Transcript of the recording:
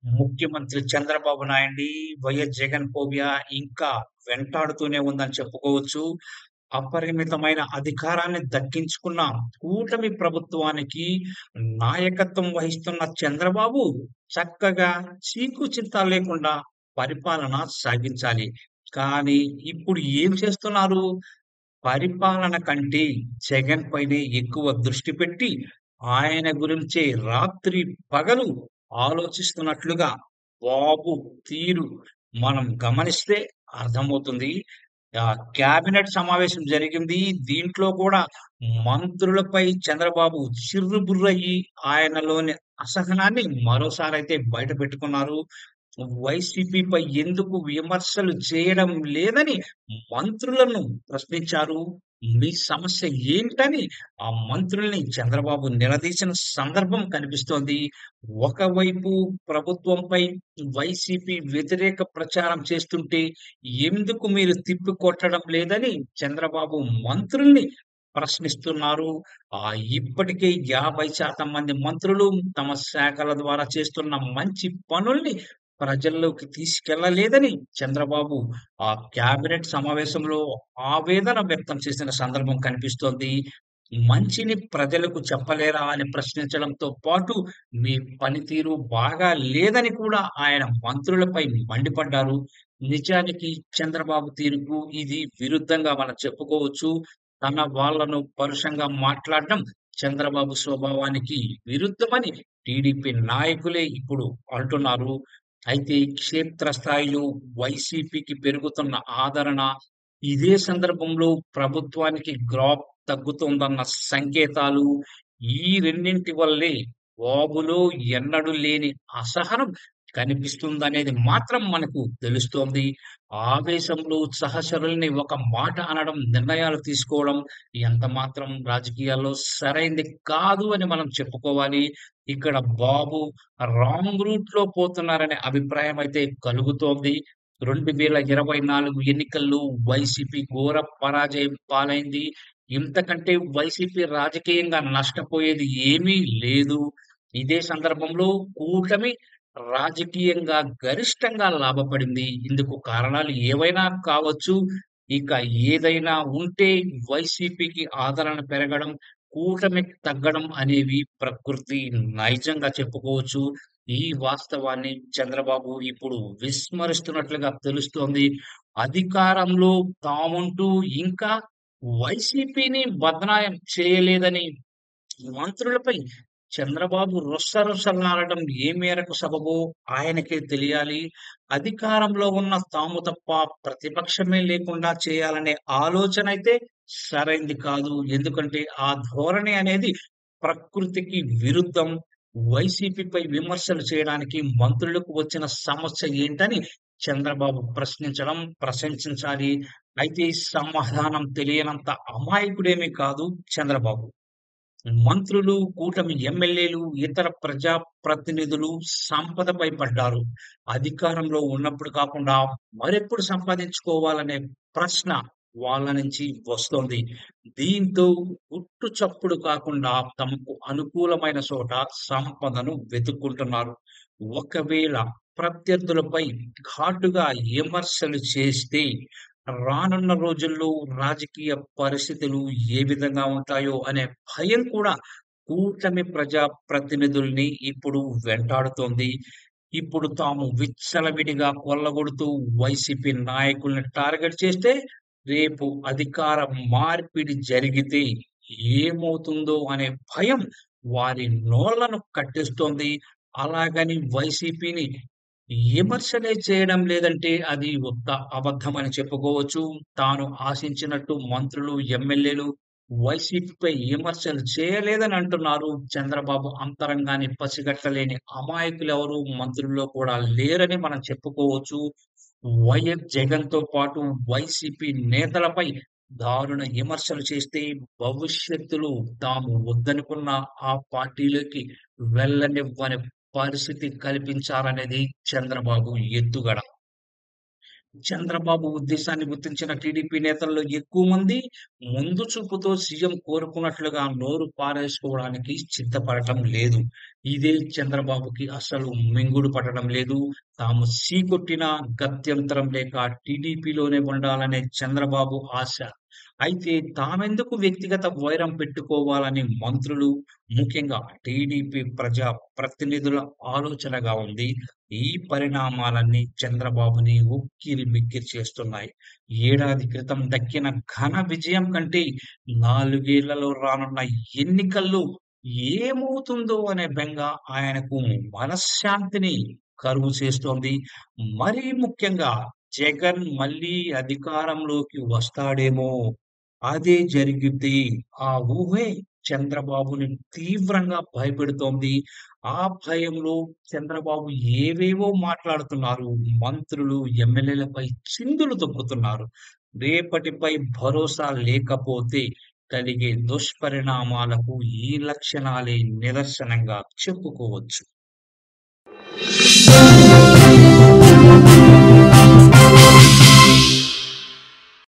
ముఖ్యమంత్రి Chandrababu నాయుడి YS Jagan phobia ఇంకా వెంటాడుతూనే ఉందని చెప్పుకోవచ్చు. అపరిమితమైన అధికారాన్ని దక్కించుకున్న కూటమి ప్రభుత్వానికి నాయకత్వం వహిస్తున్న చంద్రబాబు చక్కగా చీకు చింత లేకుండా పరిపాలన సాగించాలి. కానీ ఇప్పుడు ఏం చేస్తున్నారు? పరిపాలన కంటే జగన్ పైనే ఎక్కువ దృష్టి పెట్టి, ఆయన గురించే రాత్రి పగలు ఆలోచిస్తున్నట్లుగా బాబు తీరు మనం గమనిస్తే అర్థమవుతుంది. క్యాబినెట్ సమావేశం జరిగింది. దీంట్లో కూడా మంత్రులపై చంద్రబాబు చిర్రుబుర్రయ్యి ఆయనలోని అసహనాన్ని మరోసారైతే బయటపెట్టుకున్నారు. వైసీపీపై ఎందుకు విమర్శలు చేయడం లేదని మంత్రులను ప్రశ్నించారు. మీ సమస్య ఏంటని ఆ మంత్రుల్ని చంద్రబాబు నిలదీసిన సందర్భం కనిపిస్తోంది. ఒకవైపు ప్రభుత్వంపై వైసీపీ వ్యతిరేక ప్రచారం చేస్తుంటే ఎందుకు మీరు తిప్పికొట్టడం లేదని చంద్రబాబు మంత్రుల్ని ప్రశ్నిస్తున్నారు. ఇప్పటికే 50% మంది మంత్రులు తమ శాఖల ద్వారా చేస్తున్న మంచి పనుల్ని ప్రజల్లోకి తీసుకెళ్లలేదని చంద్రబాబు క్యాబినెట్ సమావేశంలో ఆవేదన వ్యక్తం చేసిన సందర్భం కనిపిస్తోంది. మంచిని ప్రజలకు చెప్పలేరా అని ప్రశ్నించడంతో పాటు, మీ పనితీరు బాగా లేదని కూడా ఆయన మంత్రులపై మండిపడ్డారు. నిజానికి చంద్రబాబు తీరుకు ఇది విరుద్ధంగా మనం చెప్పుకోవచ్చు. తన వాళ్ళను పరుషంగా మాట్లాడడం చంద్రబాబు స్వభావానికి విరుద్ధమని టీడీపీ నాయకులే ఇప్పుడు అంటున్నారు. అయితే క్షేత్రస్థాయిలో వైసీపీకి పెరుగుతున్న ఆదరణ, ఇదే సందర్భంలో ప్రభుత్వానికి గ్రాఫ్ తగ్గుతోందన్న సంకేతాలు, ఈ రెండింటి వల్లే బాబులో ఎన్నడూ లేని అసహనం కనిపిస్తుందనేది మాత్రం మనకు తెలుస్తోంది. ఆవేశంలో సహచరుల్ని ఒక మాట అనడం, నిర్ణయాలు తీసుకోవడం ఎంత మాత్రం రాజకీయాల్లో సరైంది కాదు అని మనం చెప్పుకోవాలి. ఇక్కడ బాబు రాంగ్ రూట్‌లో పోతున్నారనే అభిప్రాయం అయితే కలుగుతోంది. 2024 ఎన్నికల్లో వైసీపీ ఘోర పరాజయం పాలైంది. ఇంతకంటే వైసీపీ రాజకీయంగా నష్టపోయేది ఏమీ లేదు. ఇదే సందర్భంలో కూటమి రాజకీయంగా గరిష్టంగా లాభపడింది. ఇందుకు కారణాలు ఏవైనా కావచ్చు. ఇక ఏదైనా ఉంటే వైసీపీకి ఆదరణ పెరగడం, కూటమికి తగ్గడం అనేవి ప్రకృతి నైజంగా చెప్పుకోవచ్చు. ఈ వాస్తవాన్ని చంద్రబాబు ఇప్పుడు విస్మరిస్తున్నట్లుగా తెలుస్తోంది. అధికారంలో తాముంటూ ఇంకా వైసీపీని బదనాయం చేయలేదని మంత్రులపై చంద్రబాబు రొస్సరొస్సలాడడం ఏ మేరకు సబబో ఆయనకే తెలియాలి. అధికారంలో ఉన్న తాము తప్ప ప్రతిపక్షమే లేకుండా చేయాలనే ఆలోచనైతే సరైంది కాదు. ఎందుకంటే ఆ ధోరణి అనేది ప్రకృతికి విరుద్ధం. వైసీపీపై విమర్శలు చేయడానికి మంత్రులకు వచ్చిన సమస్య ఏంటని చంద్రబాబు ప్రశ్నించడం ప్రశంసించాలి. అయితే సమాధానం తెలియనంత అమాయకుడేమీ కాదు చంద్రబాబు. మంత్రులు, కూటమి ఎమ్మెల్యేలు, ఇతర ప్రజా ప్రతినిధులు సంపదపై పడ్డారు. అధికారంలో ఉన్నప్పుడు కాకుండా మరెప్పుడు సంపాదించుకోవాలనే ప్రశ్న వాళ్ళ నుంచి వస్తోంది. దీంతో గుట్టు చప్పుడు కాకుండా తమకు అనుకూలమైన చోట సంపదను వెతుక్కుంటున్నారు. ఒకవేళ ప్రత్యర్థులపై ఘాటుగా విమర్శలు చేస్తే రానున్న రోజుల్లో రాజకీయ పరిస్థితులు ఏ విధంగా ఉంటాయో అనే భయం కూడా కూటమి ప్రజా ప్రతినిధుల్ని ఇప్పుడు వెంటాడుతోంది. ఇప్పుడు తాము విచ్చలవిడిగా కొల్లగొడుతూ వైసీపీ నాయకుల్ని టార్గెట్ చేస్తే, రేపు అధికార మార్పిడి జరిగితే ఏమవుతుందో అనే భయం వారి నోళ్లను కట్టేస్తోంది. అలాగని వైసీపీని విమర్శలే చేయడం లేదంటే అది ఒక్క అబద్ధమని చెప్పుకోవచ్చు. తాను ఆశించినట్టు మంత్రులు, ఎమ్మెల్యేలు వైసీపీపై విమర్శలు చేయలేదని అంటున్నారు. చంద్రబాబు అంతరంగాన్ని పసిగట్టలేని అమాయకులెవరు మంత్రుల్లో కూడా లేరని మనం చెప్పుకోవచ్చు. వైఎస్ జగన్‌తో పాటు వైసీపీ నేతలపై దారుణ విమర్శలు చేస్తే భవిష్యత్తులో తాము వద్దనుకున్న ఆ పార్టీలోకి వెళ్ళనివ్వని పరిస్థితి కల్పించాలనేది చంద్రబాబు ఎత్తుగడ. చంద్రబాబు ఉద్దేశాన్ని గుర్తించిన టీడీపీ నేతల్లో ఎక్కువ మంది ముందు చూపుతో సీఎం కోరుకున్నట్లుగా నోరు పారేసుకోవడానికి సిద్ధపడటం లేదు. ఇదే చంద్రబాబుకి అసలు మింగుడు పడడం లేదు. తాము సీకొట్టినా గత్యంతరం లేక టీడీపీలోనే ఉండాలనే చంద్రబాబు ఆశ. అయితే తామెందుకు వ్యక్తిగత వైరం పెట్టుకోవాలని మంత్రులు, ముఖ్యంగా టీడీపీ ప్రజా ప్రతినిధుల ఆలోచనగా ఉంది. ఈ పరిణామాలన్నీ చంద్రబాబుని ఉక్కిరిబిక్కిరి చేస్తున్నాయి. ఏడాది క్రితం దక్కిన ఘన విజయం కంటే 4 ఏళ్లలో రానున్న ఎన్నికల్లో ఏమవుతుందో అనే బెంగ ఆయనకు మనశ్శాంతిని కరువు చేస్తోంది. మరీ ముఖ్యంగా జగన్ మళ్ళీ అధికారంలోకి వస్తాడేమో! అదే జరిగితే ఆ ఊహే చంద్రబాబుని తీవ్రంగా భయపెడుతోంది. ఆ భయంలో చంద్రబాబు ఏవేవో మాట్లాడుతున్నారు. మంత్రులు, ఎమ్మెల్యేలపై చిందులు తొక్కుతున్నారు. రేపటిపై భరోసా లేకపోతే కలిగే దుష్పరిణామాలకు ఈ లక్షణాలే నిదర్శనంగా చెప్పుకోవచ్చు.